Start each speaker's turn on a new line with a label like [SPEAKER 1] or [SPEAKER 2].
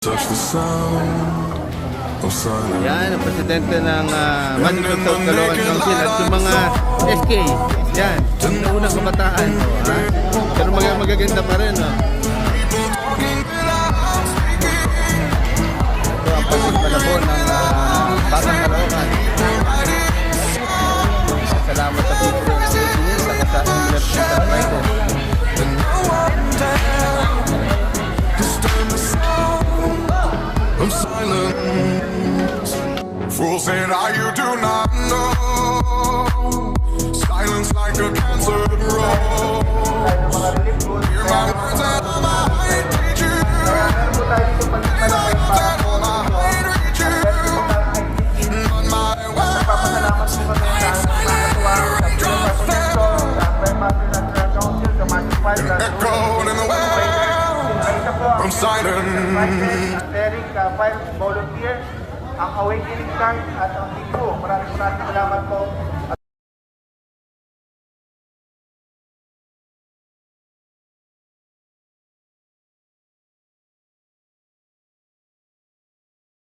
[SPEAKER 1] Touch the sound of silence.
[SPEAKER 2] Yan, ang presidente ng Magic South Caloocan Council at yung mga SK. Yan, ang unang kabataan. Pero magaganda pa rin. Ito ang pagpapalabon ng Batang Caloocan. Salamat sa people ng Philippines at sa English Enterprises.
[SPEAKER 1] Of silence. Fools say that you do not know. Silence like a cancer grows. Hear my words and all my hate reach you. And I know that all my hate reach you. But my words echoed in the wind from silence.
[SPEAKER 3] Derek, file volunteer, ang Awakening Card at ang Tipu. Maraming salamat po.